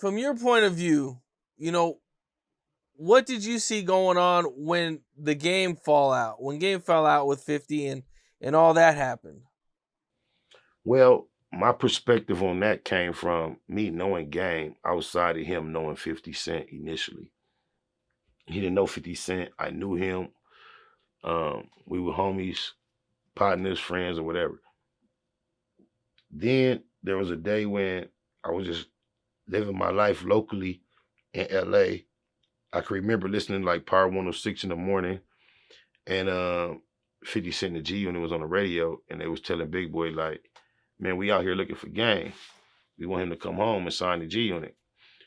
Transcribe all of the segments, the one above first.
from your point of view, you know, what did you see going on when game fell out with 50 and all that happened? Well, my perspective on that came from me knowing Game outside of him knowing 50 Cent initially. He didn't know 50 Cent. I knew him. We were homies, partners, friends, or whatever. Then there was a day when I was just living my life locally in LA. I can remember listening to like Power 106 in the morning, and 50 Cent and G Unit was on the radio, and they was telling Big Boy, like, man, we out here looking for Game. We want him to come home and sign the G Unit.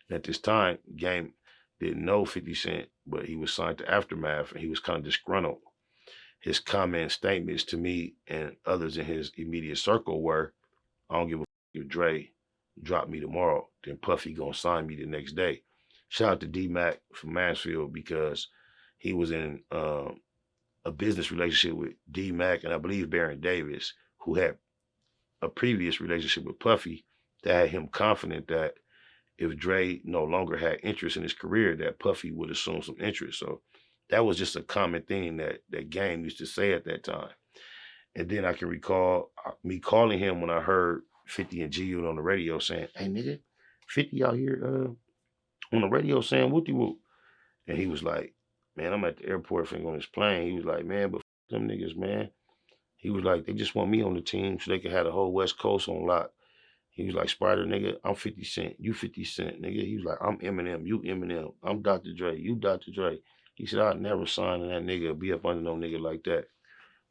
At this time, Game didn't know 50 Cent, but he was signed to Aftermath, and he was kind of disgruntled. His comment statements to me and others in his immediate circle were, I don't give a if Dre drop me tomorrow, then Puffy gonna sign me the next day. Shout out to D-Mac from Mansfield because he was in a business relationship with D-Mac and I believe Baron Davis, who had a previous relationship with Puffy that had him confident that if Dre no longer had interest in his career, that Puffy would assume some interest. So that was just a common thing that Game used to say at that time. And then I can recall me calling him when I heard 50 and G Unit on the radio saying, "Hey nigga, 50 out here on the radio saying whoopty whoop." And he was like, "Man, I'm at the airport finna go on this plane." He was like, "Man, but them niggas, man." He was like, "They just want me on the team so they could have the whole West Coast on lock." He was like, "Spider, nigga, I'm 50 Cent. You 50 Cent, nigga." He was like, "I'm Eminem. You Eminem. I'm Dr. Dre. You Dr. Dre." He said, "I'd never sign that nigga or be up under no nigga like that."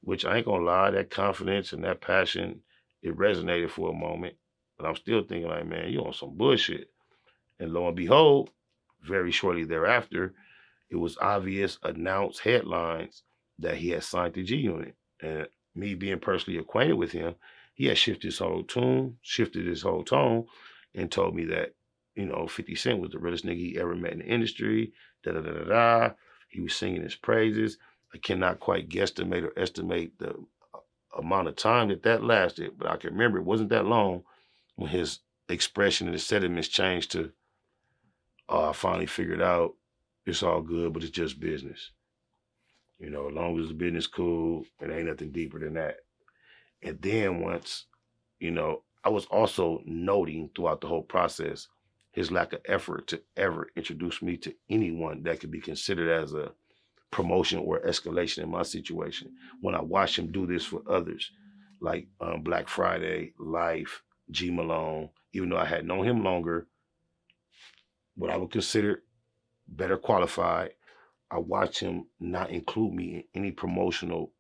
Which I ain't gonna lie, that confidence and that passion, it resonated for a moment. But I'm still thinking like, man, you on some bullshit. And lo and behold, very shortly thereafter, it was obvious, announced headlines that he had signed the G Unit. And me being personally acquainted with him, he had shifted his whole tone, and told me that, 50 Cent was the realest nigga he ever met in the industry. Da da da da da. He was singing his praises. I cannot quite guesstimate or estimate the amount of time that lasted, but I can remember it wasn't that long when his expression and his sentiments changed to, "Oh, I finally figured out it's all good, but it's just business. As long as the business cool, it ain't nothing deeper than that." And then once, I was also noting throughout the whole process his lack of effort to ever introduce me to anyone that could be considered as a promotion or escalation in my situation. When I watched him do this for others, like Black Friday, Life, G Malone, even though I had known him longer, what I would consider better qualified, I watched him not include me in any promotional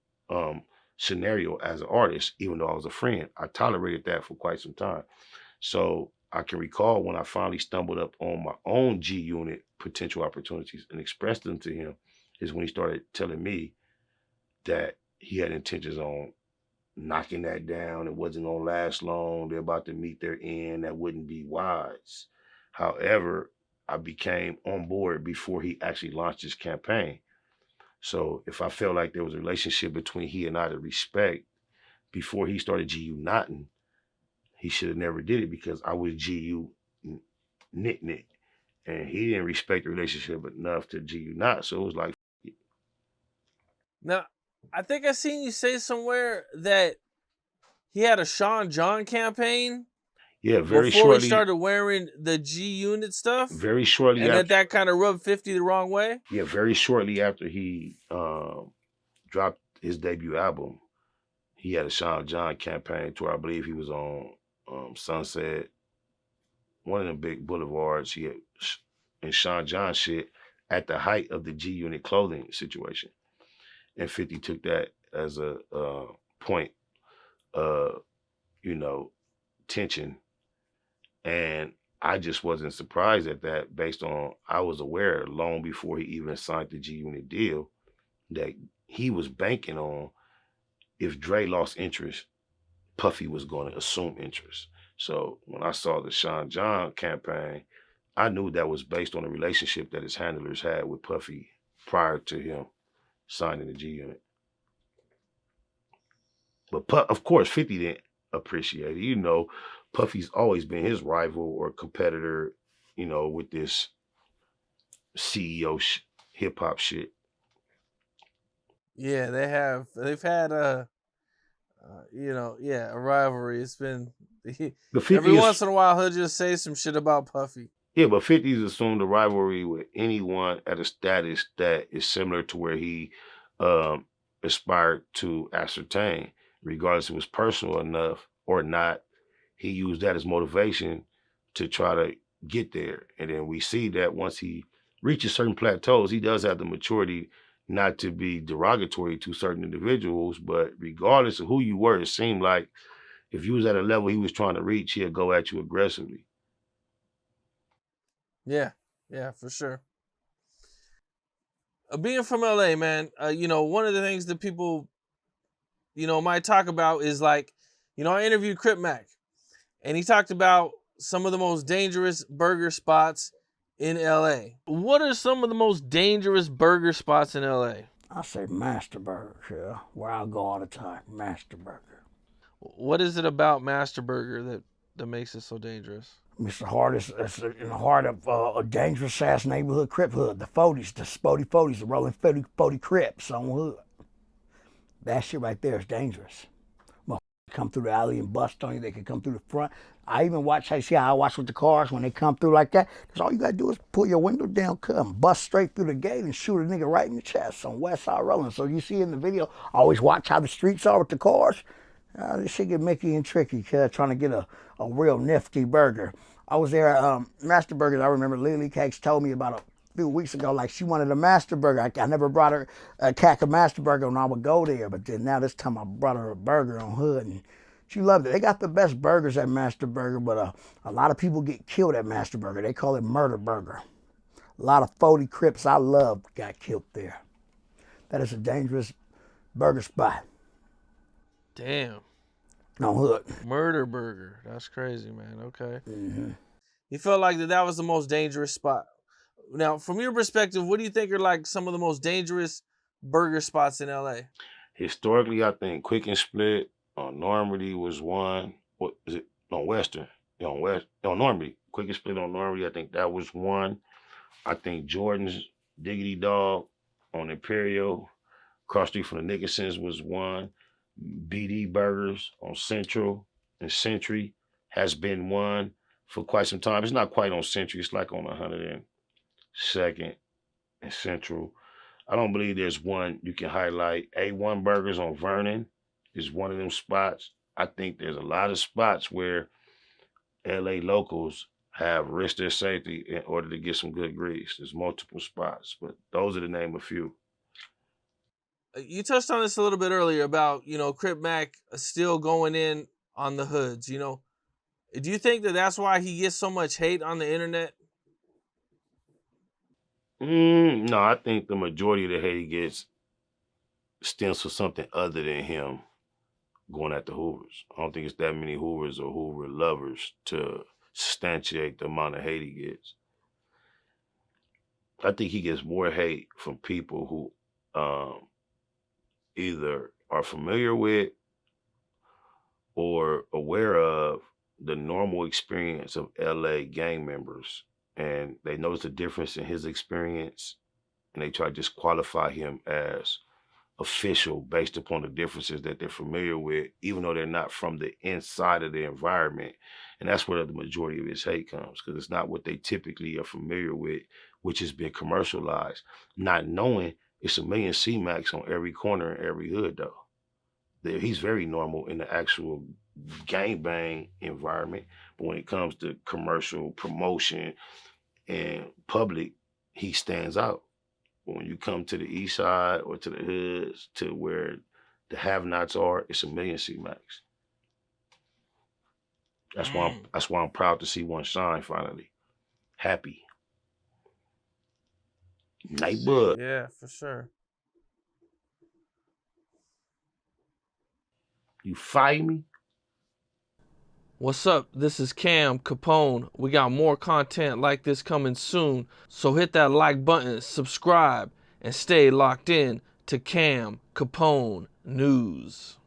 scenario as an artist, even though I was a friend. I tolerated that for quite some time. So I can recall when I finally stumbled up on my own G Unit potential opportunities and expressed them to him, is when he started telling me that he had intentions on knocking that down. It wasn't going to last long. They're about to meet their end. That wouldn't be wise. However, I became on board before he actually launched his campaign. So if I felt like there was a relationship between he and I to respect before he started GU knotting, he should have never did it because I was GU knitting it. And he didn't respect the relationship enough to GU not. So it was like, Now, I think I seen you say somewhere that he had a Sean John campaign yeah, very before he shortly, started wearing the G Unit stuff, very shortly and after, that kind of rubbed 50 the wrong way. yeah, very shortly after he dropped his debut album, he had a Sean John campaign tour. I believe he was on Sunset, one of the big boulevards. He had and Sean John shit at the height of the G Unit clothing situation, and 50 took that as a point of tension, and I just wasn't surprised at that based on I was aware long before he even signed the G Unit deal that he was banking on if Dre lost interest, Puffy was going to assume interest. So when I saw the Sean John campaign, I knew that was based on a relationship that his handlers had with Puffy prior to him signing the G Unit. But of course, 50 didn't appreciate it. Puffy's always been his rival or competitor with this CEO hip hop shit. Yeah, they have. They've had a rivalry. It's been The every 50 is once in a while he'll just say some shit about Puffy. Yeah, but 50's assumed a rivalry with anyone at a status that is similar to where he um, aspired to ascertain, regardless if it was personal enough or not. He used that as motivation to try to get there. And then we see that once he reaches certain plateaus, he does have the maturity not to be derogatory to certain individuals. But regardless of who you were, it seemed like if you was at a level he was trying to reach, he'd go at you aggressively. Yeah, yeah, for sure. Being from LA, man, one of the things that people, might talk about is like, I interviewed Crip Mac, and he talked about some of the most dangerous burger spots in LA. What are some of the most dangerous burger spots in LA? I say Master Burger, yeah, where I go all the time. Master Burger. What is it about Master Burger that makes it so dangerous? It's the hardest. It's in the heart of a dangerous ass neighborhood, Crip hood. The 40s, the Spody 40s, the rolling 40 Crips on hood. That shit right there is dangerous. Motherfuckers come through the alley and bust on you. They can come through the front. I even watch. I see how I watch with the cars when they come through like that. Because all you gotta do is pull your window down, come bust straight through the gate and shoot a nigga right in the chest on West Side Rolling. So you see in the video, always watch how the streets are with the cars. This shit get Mickey and tricky, cuz trying to get a real nifty burger. I was there at Master Burgers. I remember Lily Cakes told me about a few weeks ago, like she wanted a Master Burger. I never brought her a cack of Master Burger when I would go there, but then now this time I brought her a burger on hood, and she loved it. They got the best burgers at Master Burger, but a lot of people get killed at Master Burger. They call it Murder Burger. A lot of 40 Crips I loved got killed there. That is a dangerous burger spot. Damn. On hood. Murder Burger. That's crazy, man. Okay. Mm-hmm. You felt like that was the most dangerous spot. Now, from your perspective, what do you think are like some of the most dangerous burger spots in LA? Historically, I think Quick and Split on Normandy was one. What is it? On Western. On Normandy. Quick and Split on Normandy, I think that was one. I think Jordan's Diggity Dog on Imperial, cross street from the Nickersons was one. BD Burgers on Central and Century has been one for quite some time. It's not quite on Century. It's like on 102nd and Central. I don't believe there's one you can highlight. A1 Burgers on Vernon is one of them spots. I think there's a lot of spots where LA locals have risked their safety in order to get some good grease. There's multiple spots, but those are the name of a few. You touched on this a little bit earlier about, Crip Mac still going in on the hoods, Do you think that that's why he gets so much hate on the internet? No, I think the majority of the hate he gets stems from something other than him going at the Hoovers. I don't think it's that many Hoovers or Hoover lovers to substantiate the amount of hate he gets. I think he gets more hate from people who either are familiar with or aware of the normal experience of LA gang members, and they notice the difference in his experience, and they try to disqualify him as official based upon the differences that they're familiar with, even though they're not from the inside of the environment. And that's where the majority of his hate comes, because it's not what they typically are familiar with, which has been commercialized, not knowing it's a million C-Max on every corner in every hood, though. He's very normal in the actual gangbang environment, but when it comes to commercial promotion and public, he stands out. But when you come to the east side or to the hoods, to where the have-nots are, it's a million C-Max. That's why I'm proud to see one shine finally. Happy. Nightbud. Yeah, for sure. You fire me? What's up? This is Cam Capone. We got more content like this coming soon, so hit that like button, subscribe, and stay locked in to Cam Capone News.